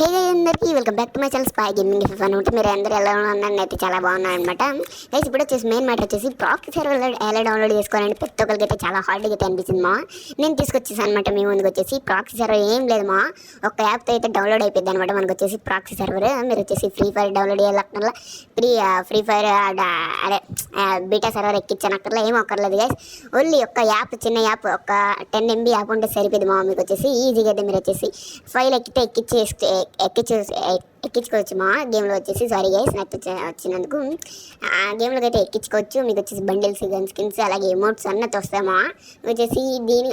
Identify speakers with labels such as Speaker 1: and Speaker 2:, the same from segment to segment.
Speaker 1: హే అందరికీ welcome back to my channel spy gaming అనమాట. మీరు అందరూ ఎలా ఉన్నారని అయితే చాలా బాగున్నారు అనమాట. గైస్ ఇప్పుడు వచ్చేసి మెయిన్ మ్యాటర్ వచ్చేసి ప్రాక్సీ సర్వర్ ఎలా డౌన్లోడ్ చేసుకోవాలంటే ప్రతి ఒక్కరికి అయితే చాలా హార్డ్గా అయితే అనిపించింది మా. నేను తీసుకొచ్చేసాను అనమాట. మీ ముందుకు వచ్చేసి ప్రాక్సీ సర్వర్ ఏం లేదు మా, ఒక యాప్తో అయితే డౌన్లోడ్ అయిపోయింది అనమాట. మనకు వచ్చేసి ప్రాక్సీ సర్వర్ మీరు వచ్చేసి ఫ్రీ ఫైర్ డౌన్లోడ్ చేయాలక్కర్లా, ఫ్రీ ఫైర్ అదే బీటా సర్వర్ ఎక్కించనక్కర్లా, ఏం అక్కర్లేదు గైస్. ఓన్లీ ఒక యాప్, చిన్న యాప్, ఒక 10 MB యాప్ ఉంటే సరిపోయింది మా. మీకు వచ్చేసి ఈజీగా అయితే మీరు వచ్చేసి ఫైల్ ఎక్కితే ఎక్కించుకోవచ్చు మా గేమ్లో వచ్చేసి. సారీ గైస్ నాకు వచ్చినందుకు. ఆ గేమ్లోకి అయితే ఎక్కించుకోవచ్చు. మీకు వచ్చేసి బండిల్స్, గన్ స్కిన్స్, అలాగే ఎమోట్స్ అన్నది వస్తామా. వచ్చేసి దీని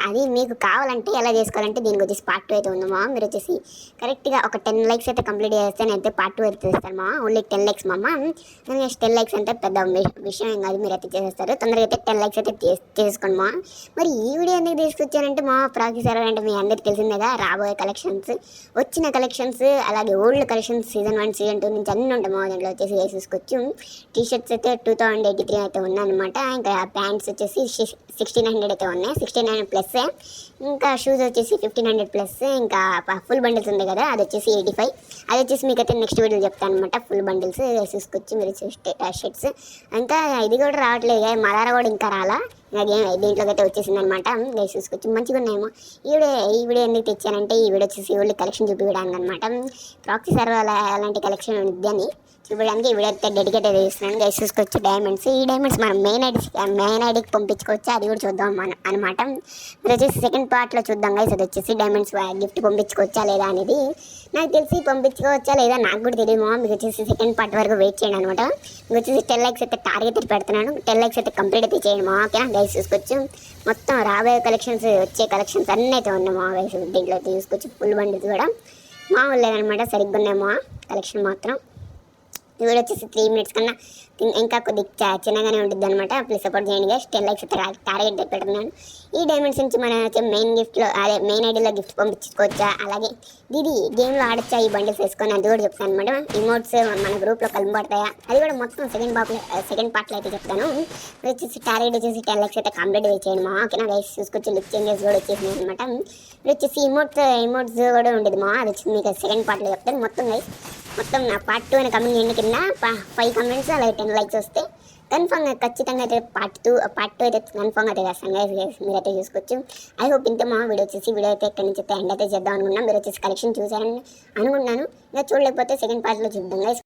Speaker 1: అది మీకు కావాలంటే ఎలా చేసుకోవాలంటే దీనికి వచ్చేసి పార్ట్ 2 అయితే ఉందమ్మా. మీరు వచ్చేసి కరెక్ట్గా ఒక 10 likes అయితే కంప్లీట్ చేస్తే నేనైతే పార్ట్ 2 అయితే చేస్తాను మా. ఓన్లీ 10 likes మా. 10 likes అంటే పెద్ద విషయం ఏం కాదు, మీరు అయితే చేసేస్తారు. తొందరగా అయితే 10 likes అయితే చేసుకోండి మా. మరి ఈ వీడియో ఎందుకు తీసుకొచ్చానంటే మా, ప్రాక్సీ సర్వర్ అంటే మీ అందరికి తెలిసిందేగా, రాబోయే కలెక్షన్స్, వచ్చిన కలెక్షన్స్, అలాగే ఓల్డ్ కలెక్షన్స్ సీజన్ 1 సీజన్ 2 నుంచి అన్నీ ఉంటాయి మా. దాంట్లో వచ్చేసి వేసేసుకోవచ్చు. టీషర్ట్స్ అయితే 2083 అయితే ఉన్నాయన్నమాట. ఇంకా ప్యాంట్స్ వచ్చేసి 1600 అయితే ఉన్నాయి, 1600 ప్లస్. ఇంకా షూస్ వచ్చేసి 1500 ప్లస్. ఇంకా ఫుల్ బండిల్స్ ఉంది కదా, అది వచ్చేసి 85. అది వచ్చేసి మీకు అయితే నెక్స్ట్ వీడియో చెప్తాను అనమాట. ఫుల్ బండిల్స్ వేసేసుకోవచ్చు మీరు షర్ట్స్. ఇంకా ఇది కూడా రావట్లేదు, మలారా కూడా ఇంకా రాలా. దీంట్లోకి అయితే వచ్చేసింది అనమాట. వేసేసుకోవచ్చు, మంచిగా ఉన్నాయేమో. ఈ వీడియో ఎందుకు తెచ్చానంటే, ఈ వీడియో వచ్చేసి ఓన్లీ కలెక్షన్ చూపించడానికి అనమాట. ప్రాక్సీ సర్వర్ అలాంటి కలెక్షన్ ఉంది అని చూపించడానికి ఈ వీడియో అయితే డెడికేట్ చేస్తున్నాను. వేసేసుకోవచ్చు డైమండ్స్. ఈ డైమండ్స్ మనం మెయిన్ ఐడికి పంపించుకోవచ్చు, అది కూడా చూద్దాం అనమాట. మీరు వచ్చేసి సెకండ్ పార్ట్లో చూద్దాం గైస్. అది వచ్చేసి డైమండ్స్ గిఫ్ట్ పంపించుకోవచ్చా లేదా అనేది నాకు తెలిసి పంపించుకోవచ్చా లేదా నాకు కూడా తెలియదు మా. మీకు వచ్చేసి సెకండ్ పార్ట్ వరకు వెయిట్ చేయండి అనమాట. మీకు వచ్చేసి 10 likes అయితే టార్గెట్ అయితే పెడుతున్నాను. 10 likes అయితే కంప్లీట్ అయితే చేయండి మా, ఓకేనా గైస్. చూసుకోవచ్చు మొత్తం రాబోయే కలెక్షన్స్, వచ్చే కలెక్షన్స్ అన్నీ అయితే ఉన్నాయి మా గైస్. దీంట్లో అయితే చూసుకోవచ్చు ఫుల్ బండిల్స్ కూడా మామూలు లేదనమాట, సరిగ్గా ఉన్నాయి మా కలెక్షన్ మాత్రం. ఇది వచ్చేసి 3 minutes కన్నా ఇంకా కొద్దిగా చిన్నగానే ఉంటుంది అనమాట. ప్లీజ్ సపోర్ట్ చేయండి గైస్. 10 likes అయితే టార్గెట్ పెడుతున్నాను. ఈ డైమండ్స్ నుంచి మన మెయిన్ గిఫ్ట్లో, అదే మెయిన్ ఐడీలో గిఫ్ట్ పంపించుకోవచ్చా, అలాగే ఇది గేమ్లో ఆడచ్చా ఈ బండిల్స్ వేసుకొని, అది కూడా చెప్తాను అనమాట. ఇమోట్స్ మన గ్రూప్లో కలుపడతాయా, అది కూడా మొత్తం సెకండ్ పార్ట్లో అయితే చెప్తాను. వచ్చేసి టార్గెట్ వచ్చేసి 10 likes అయితే కంప్లీట్ చేయండి మా, ఓకేనా గైస్. చూసుకొచ్చి లిప్ చేంజెస్ కూడా వచ్చేసినాయి అనమాట. వచ్చేసి ఇమోట్స్ కూడా ఉండేది మా, అది వచ్చి మీకు సెకండ్ పార్ట్లో చెప్తాను మొత్తం గైస్. మొత్తం నా పార్ట్ 2 అని కమెంట్ చేయండి కింద. 5 comments అలాగే 10 likes వస్తే కన్ఫామ్గా ఖచ్చితంగా అయితే పార్ట్ 2 అయితే కన్ఫామ్గా అయితే చేస్తాను గైస్. మీరైతే చూసుకోవచ్చు. ఐ హోప్ ఇంత మా వీడియో అయితే ఎక్కడి నుంచి అయితే ఎండ్ అయితే చేద్దాం అనుకున్నాం. మీరు వచ్చేసి కలెక్షన్ చూసారని అనుకున్నాను. ఇంకా చూడలేకపోతే సెకండ్ పార్ట్లో చూద్దాం గైస్.